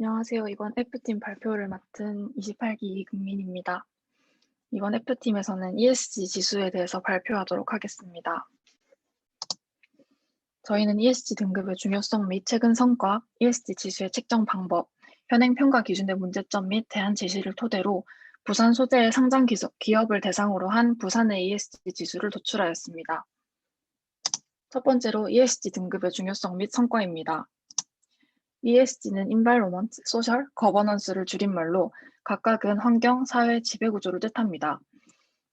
안녕하세요. 이번 F팀 발표를 맡은 28기 이금민입니다. 이번 F팀에서는 ESG 지수에 대해서 발표하도록 하겠습니다. 저희는 ESG 등급의 중요성 및 최근 성과, ESG 지수의 책정 방법, 현행 평가 기준의 문제점 및 대안 제시를 토대로 부산 소재의 상장 기업을 대상으로 한 부산의 ESG 지수를 도출하였습니다. 첫 번째로 ESG 등급의 중요성 및 성과입니다. ESG는 Environment, Social, Governance를 줄임말로 각각은 환경, 사회, 지배구조를 뜻합니다.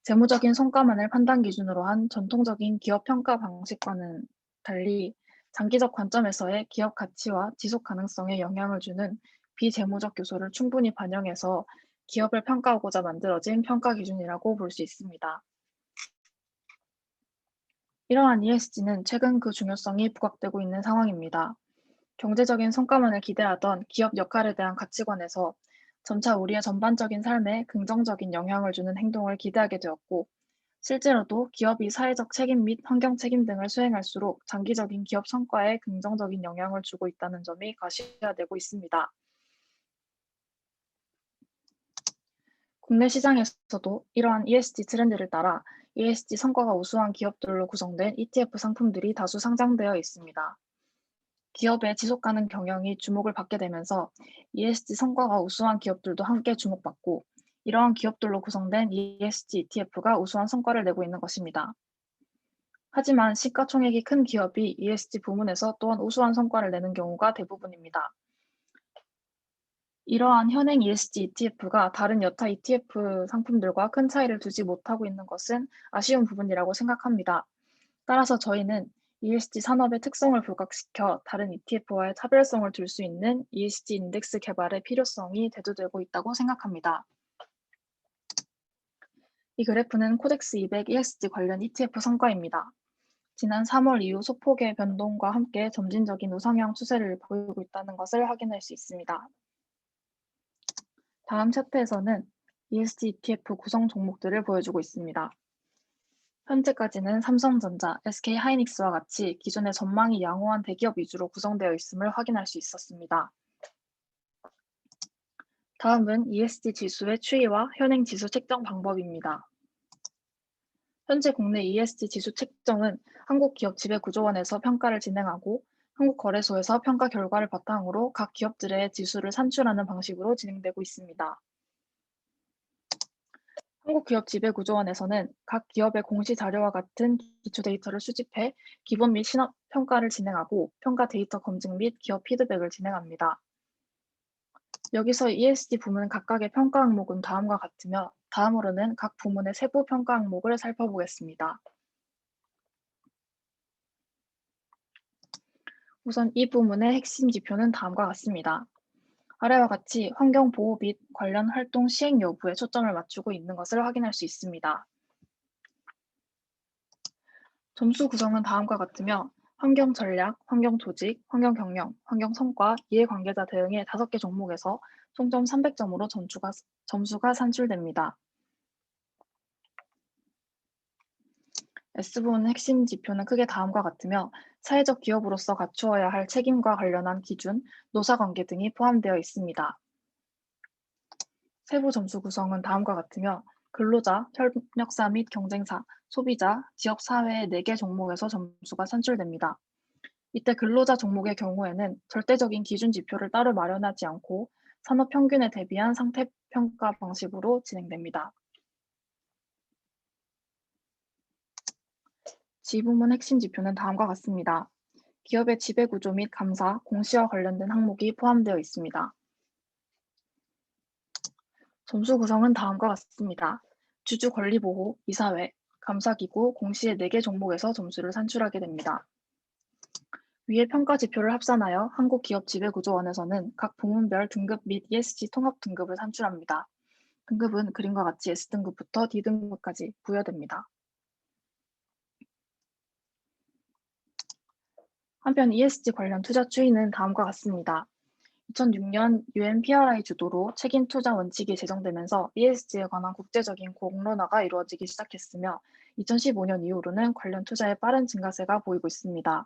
재무적인 성과만을 판단 기준으로 한 전통적인 기업 평가 방식과는 달리 장기적 관점에서의 기업 가치와 지속 가능성에 영향을 주는 비재무적 요소를 충분히 반영해서 기업을 평가하고자 만들어진 평가 기준이라고 볼 수 있습니다. 이러한 ESG는 최근 그 중요성이 부각되고 있는 상황입니다. 경제적인 성과만을 기대하던 기업 역할에 대한 가치관에서 점차 우리의 전반적인 삶에 긍정적인 영향을 주는 행동을 기대하게 되었고, 실제로도 기업이 사회적 책임 및 환경 책임 등을 수행할수록 장기적인 기업 성과에 긍정적인 영향을 주고 있다는 점이 과시화되고 있습니다. 국내 시장에서도 이러한 ESG 트렌드를 따라 ESG 성과가 우수한 기업들로 구성된 ETF 상품들이 다수 상장되어 있습니다. 기업의 지속가능 경영이 주목을 받게 되면서 ESG 성과가 우수한 기업들도 함께 주목받고, 이러한 기업들로 구성된 ESG ETF가 우수한 성과를 내고 있는 것입니다. 하지만 시가총액이 큰 기업이 ESG 부문에서 또한 우수한 성과를 내는 경우가 대부분입니다. 이러한 현행 ESG ETF가 다른 여타 ETF 상품들과 큰 차이를 두지 못하고 있는 것은 아쉬운 부분이라고 생각합니다. 따라서 저희는 ESG 산업의 특성을 부각시켜 다른 ETF와의 차별성을 둘 수 있는 ESG 인덱스 개발의 필요성이 대두되고 있다고 생각합니다. 이 그래프는 코덱스 200 ESG 관련 ETF 성과입니다. 지난 3월 이후 소폭의 변동과 함께 점진적인 우상향 추세를 보이고 있다는 것을 확인할 수 있습니다. 다음 차트에서는 ESG ETF 구성 종목들을 보여주고 있습니다. 현재까지는 삼성전자, SK하이닉스와 같이 기존의 전망이 양호한 대기업 위주로 구성되어 있음을 확인할 수 있었습니다. 다음은 ESG 지수의 추이와 현행 지수 책정 방법입니다. 현재 국내 ESG 지수 책정은 한국기업지배구조원에서 평가를 진행하고 한국거래소에서 평가 결과를 바탕으로 각 기업들의 지수를 산출하는 방식으로 진행되고 있습니다. 한국기업지배구조원에서는 각 기업의 공시 자료와 같은 기초 데이터를 수집해 기본 및 신업 평가를 진행하고 평가 데이터 검증 및 기업 피드백을 진행합니다. 여기서 ESG 부문 각각의 평가 항목은 다음과 같으며, 다음으로는 각 부문의 세부 평가 항목을 살펴보겠습니다. 우선 이 부문의 핵심 지표는 다음과 같습니다. 아래와 같이 환경보호 및 관련 활동 시행 여부에 초점을 맞추고 있는 것을 확인할 수 있습니다. 점수 구성은 다음과 같으며 환경 전략, 환경 조직, 환경 경영, 환경 성과, 이해관계자 대응의 5개 종목에서 총점 300점으로 점수가 산출됩니다. S부문 핵심 지표는 크게 다음과 같으며 사회적 기업으로서 갖추어야 할 책임과 관련한 기준, 노사관계 등이 포함되어 있습니다. 세부 점수 구성은 다음과 같으며 근로자, 협력사 및 경쟁사, 소비자, 지역사회의 4개 종목에서 점수가 산출됩니다. 이때 근로자 종목의 경우에는 절대적인 기준 지표를 따로 마련하지 않고 산업 평균에 대비한 상태 평가 방식으로 진행됩니다. 지부문 핵심 지표는 다음과 같습니다. 기업의 지배구조 및 감사, 공시와 관련된 항목이 포함되어 있습니다. 점수 구성은 다음과 같습니다. 주주 권리보호, 이사회, 감사기구, 공시의 4개 종목에서 점수를 산출하게 됩니다. 위의 평가 지표를 합산하여 한국기업지배구조원에서는 각 부문별 등급 및 ESG 통합 등급을 산출합니다. 등급은 그림과 같이 S등급부터 D등급까지 부여됩니다. 한편 ESG 관련 투자 추이는 다음과 같습니다. 2006년 UN PRI 주도로 책임 투자 원칙이 제정되면서 ESG에 관한 국제적인 공론화가 이루어지기 시작했으며 2015년 이후로는 관련 투자의 빠른 증가세가 보이고 있습니다.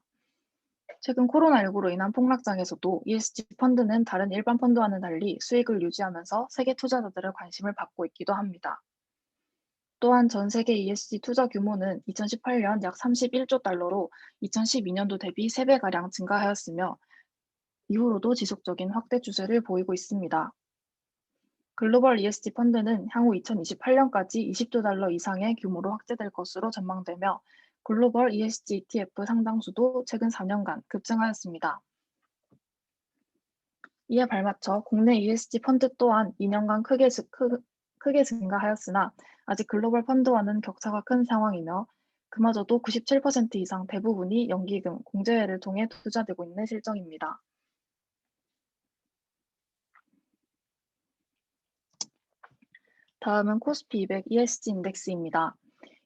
최근 코로나19로 인한 폭락장에서도 ESG 펀드는 다른 일반 펀드와는 달리 수익을 유지하면서 세계 투자자들의 관심을 받고 있기도 합니다. 또한 전 세계 ESG 투자 규모는 2018년 약 31조 달러로 2012년도 대비 3배가량 증가하였으며 이후로도 지속적인 확대 추세를 보이고 있습니다. 글로벌 ESG 펀드는 향후 2028년까지 20조 달러 이상의 규모로 확대될 것으로 전망되며 글로벌 ESG ETF 상당수도 최근 4년간 급증하였습니다. 이에 발맞춰 국내 ESG 펀드 또한 2년간 크게 증가하였으나 아직 글로벌 펀드와는 격차가 큰 상황이며 그마저도 97% 이상 대부분이 연기금, 공제회를 통해 투자되고 있는 실정입니다. 다음은 코스피 200 ESG 인덱스입니다.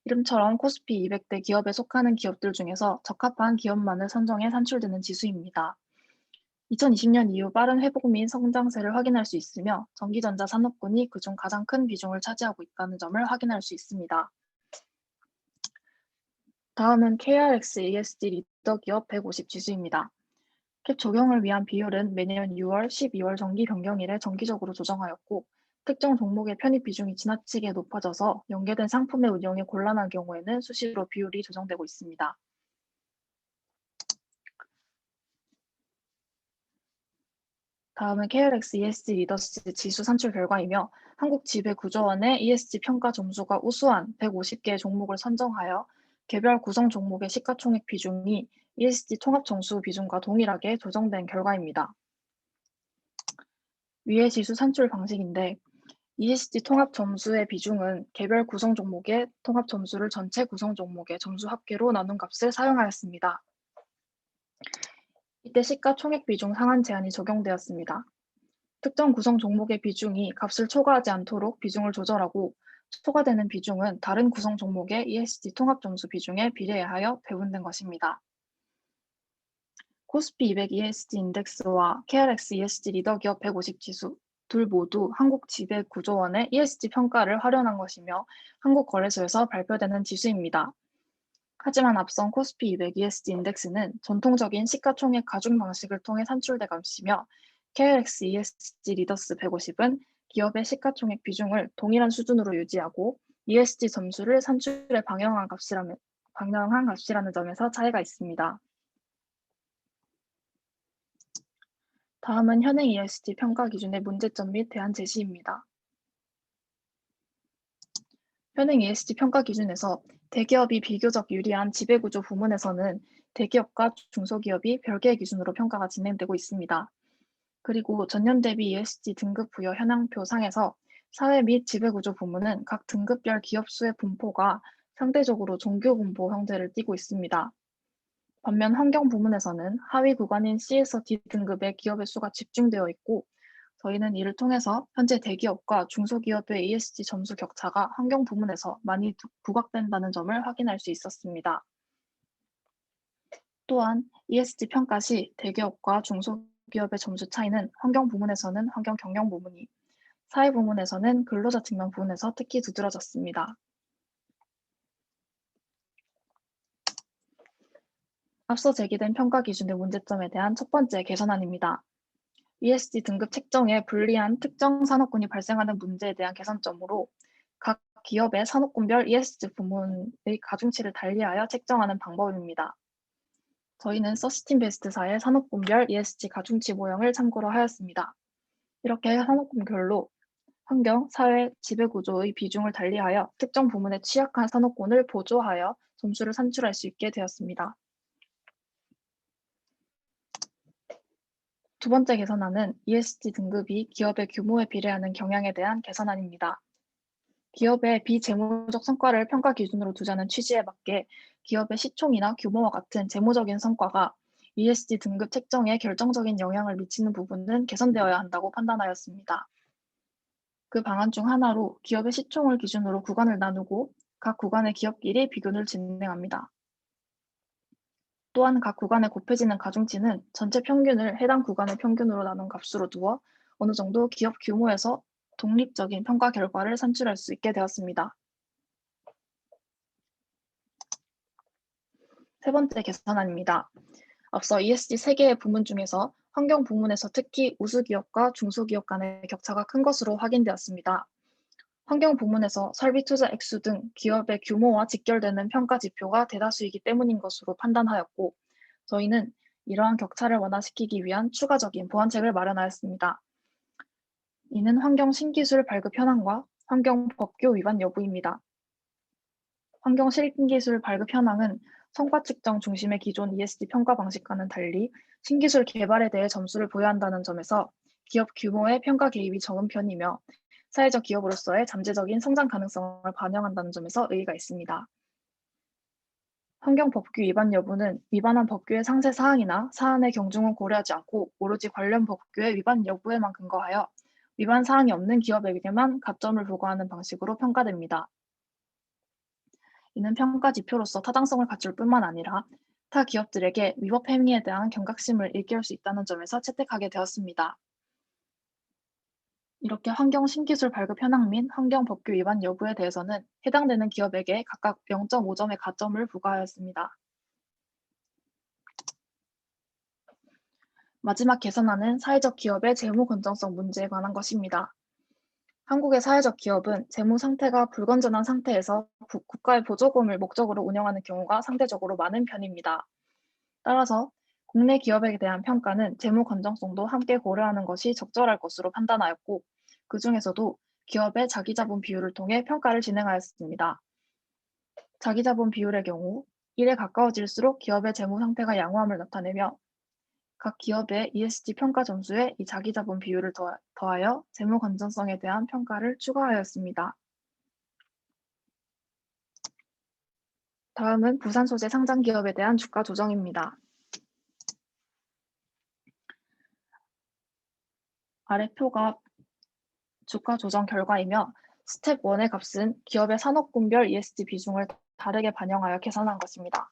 이름처럼 코스피 200대 기업에 속하는 기업들 중에서 적합한 기업만을 선정해 산출되는 지수입니다. 2020년 이후 빠른 회복 및 성장세를 확인할 수 있으며 전기전자 산업군이 그중 가장 큰 비중을 차지하고 있다는 점을 확인할 수 있습니다. 다음은 KRX ESG 리더 기업 150 지수입니다. 캡 적용을 위한 비율은 매년 6월, 12월 정기 변경일에 정기적으로 조정하였고 특정 종목의 편입 비중이 지나치게 높아져서 연계된 상품의 운용이 곤란한 경우에는 수시로 비율이 조정되고 있습니다. 다음은 KRX ESG 리더스 지수 산출 결과이며 한국 지배구조원의 ESG 평가 점수가 우수한 150개 종목을 선정하여 개별 구성 종목의 시가총액 비중이 ESG 통합 점수 비중과 동일하게 조정된 결과입니다. 위의 지수 산출 방식인데 ESG 통합 점수의 비중은 개별 구성 종목의 통합 점수를 전체 구성 종목의 점수 합계로 나눈 값을 사용하였습니다. 이때 시가총액 비중 상한 제한이 적용되었습니다. 특정 구성 종목의 비중이 값을 초과하지 않도록 비중을 조절하고 초과되는 비중은 다른 구성 종목의 ESG 통합 점수 비중에 비례하여 배분된 것입니다. 코스피 200 ESG 인덱스와 KRX ESG 리더 기업 150 지수 둘 모두 한국 지배구조원의 ESG 평가를 활용한 것이며 한국거래소에서 발표되는 지수입니다. 하지만 앞선 코스피 200 ESG 인덱스는 전통적인 시가총액 가중 방식을 통해 산출된 값이며 KRX ESG 리더스 150은 기업의 시가총액 비중을 동일한 수준으로 유지하고 ESG 점수를 산출에 방영한 값이라는 점에서 차이가 있습니다. 다음은 현행 ESG 평가 기준의 문제점 및 대안 제시입니다. 현행 ESG 평가 기준에서 대기업이 비교적 유리한 지배구조 부문에서는 대기업과 중소기업이 별개의 기준으로 평가가 진행되고 있습니다. 그리고 전년 대비 ESG 등급 부여 현황표 상에서 사회 및 지배구조 부문은 각 등급별 기업 수의 분포가 상대적으로 종교 분포 형태를 띠고 있습니다. 반면 환경 부문에서는 하위 구간인 C에서 D 등급의 기업의 수가 집중되어 있고 저희는 이를 통해서 현재 대기업과 중소기업의 ESG 점수 격차가 환경 부문에서 많이 부각된다는 점을 확인할 수 있었습니다. 또한 ESG 평가 시 대기업과 중소기업의 점수 차이는 환경 부문에서는 환경 경영 부문이, 사회 부문에서는 근로자 측면 부문에서 특히 두드러졌습니다. 앞서 제기된 평가 기준의 문제점에 대한 첫 번째 개선안입니다. ESG 등급 책정에 불리한 특정 산업군이 발생하는 문제에 대한 개선점으로 각 기업의 산업군별 ESG 부문의 가중치를 달리하여 책정하는 방법입니다. 저희는 서스틴베스트사의 산업군별 ESG 가중치 모형을 참고로 하였습니다. 이렇게 산업군별로 환경, 사회, 지배구조의 비중을 달리하여 특정 부문에 취약한 산업군을 보조하여 점수를 산출할 수 있게 되었습니다. 두 번째 개선안은 ESG 등급이 기업의 규모에 비례하는 경향에 대한 개선안입니다. 기업의 비재무적 성과를 평가 기준으로 두자는 취지에 맞게 기업의 시총이나 규모와 같은 재무적인 성과가 ESG 등급 책정에 결정적인 영향을 미치는 부분은 개선되어야 한다고 판단하였습니다. 그 방안 중 하나로 기업의 시총을 기준으로 구간을 나누고 각 구간의 기업끼리 비교를 진행합니다. 또한 각 구간에 곱해지는 가중치는 전체 평균을 해당 구간의 평균으로 나눈 값으로 두어 어느 정도 기업 규모에서 독립적인 평가 결과를 산출할 수 있게 되었습니다. 세 번째 개선안입니다. 앞서 ESG 3개의 부문 중에서 환경 부문에서 특히 우수기업과 중소기업 간의 격차가 큰 것으로 확인되었습니다. 환경 부문에서 설비 투자 액수 등 기업의 규모와 직결되는 평가 지표가 대다수이기 때문인 것으로 판단하였고, 저희는 이러한 격차를 완화시키기 위한 추가적인 보완책을 마련하였습니다. 이는 환경 신기술 발급 현황과 환경 법규 위반 여부입니다. 환경 신기술 발급 현황은 성과 측정 중심의 기존 ESG 평가 방식과는 달리 신기술 개발에 대해 점수를 부여한다는 점에서 기업 규모의 평가 개입이 적은 편이며 사회적 기업으로서의 잠재적인 성장 가능성을 반영한다는 점에서 의의가 있습니다. 환경 법규 위반 여부는 위반한 법규의 상세 사항이나 사안의 경중은 고려하지 않고 오로지 관련 법규의 위반 여부에만 근거하여 위반 사항이 없는 기업에게만 가점을 부과하는 방식으로 평가됩니다. 이는 평가 지표로서 타당성을 갖출 뿐만 아니라 타 기업들에게 위법 행위에 대한 경각심을 일깨울 수 있다는 점에서 채택하게 되었습니다. 이렇게 환경 신기술 발급 현황 및 환경 법규 위반 여부에 대해서는 해당되는 기업에게 각각 0.5점의 가점을 부과하였습니다. 마지막 개선안은 사회적 기업의 재무 건전성 문제에 관한 것입니다. 한국의 사회적 기업은 재무 상태가 불건전한 상태에서 국가의 보조금을 목적으로 운영하는 경우가 상대적으로 많은 편입니다. 따라서 국내 기업에 대한 평가는 재무 건전성도 함께 고려하는 것이 적절할 것으로 판단하였고, 그 중에서도 기업의 자기자본 비율을 통해 평가를 진행하였습니다. 자기자본 비율의 경우 1에 가까워질수록 기업의 재무 상태가 양호함을 나타내며 각 기업의 ESG 평가 점수에 이 자기자본 비율을 더하여 재무 건전성에 대한 평가를 추가하였습니다. 다음은 부산 소재 상장 기업에 대한 주가 조정입니다. 아래 표가 주가 조정 결과이며 스텝 1의 값은 기업의 산업군별 ESG 비중을 다르게 반영하여 계산한 것입니다.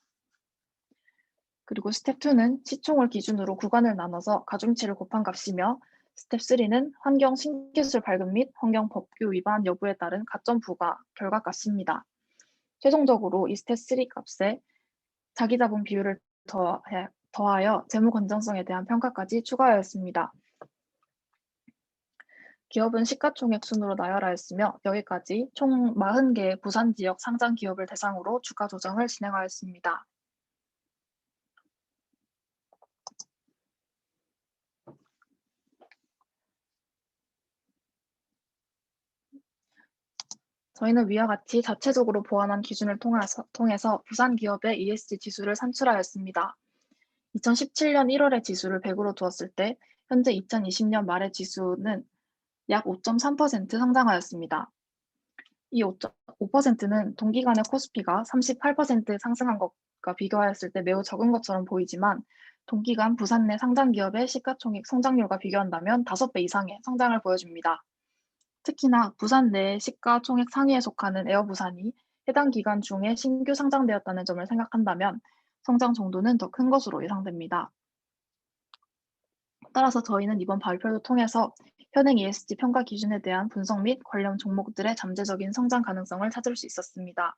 그리고 스텝 2는 시총을 기준으로 구간을 나눠서 가중치를 곱한 값이며, 스텝 3는 환경 신기술 발급 및 환경 법규 위반 여부에 따른 가점 부과 결과값입니다. 최종적으로 이 스텝 3 값에 자기자본 비율을 더하여 재무 건전성에 대한 평가까지 추가하였습니다. 기업은 시가총액 순으로 나열하였으며 여기까지 총 40개의 부산 지역 상장 기업을 대상으로 주가 조정을 진행하였습니다. 저희는 위와 같이 자체적으로 보완한 기준을 통해서 부산 기업의 ESG 지수를 산출하였습니다. 2017년 1월의 지수를 100으로 두었을 때 현재 2020년 말의 지수는 약 5.3% 성장하였습니다. 이 5%는 동기간의 코스피가 38% 상승한 것과 비교하였을 때 매우 적은 것처럼 보이지만, 동기간 부산 내 상장 기업의 시가총액 성장률과 비교한다면 5배 이상의 성장을 보여줍니다. 특히나 부산 내 시가총액 상위에 속하는 에어부산이 해당 기간 중에 신규 상장되었다는 점을 생각한다면 성장 정도는 더 큰 것으로 예상됩니다. 따라서 저희는 이번 발표를 통해서 현행 ESG 평가 기준에 대한 분석 및 관련 종목들의 잠재적인 성장 가능성을 찾을 수 있었습니다.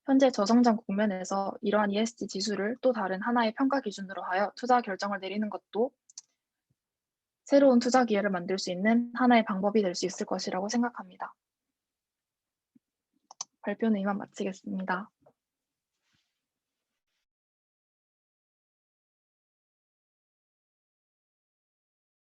현재 저성장 국면에서 이러한 ESG 지수를 또 다른 하나의 평가 기준으로 하여 투자 결정을 내리는 것도 새로운 투자 기회를 만들 수 있는 하나의 방법이 될 수 있을 것이라고 생각합니다. 발표는 이만 마치겠습니다.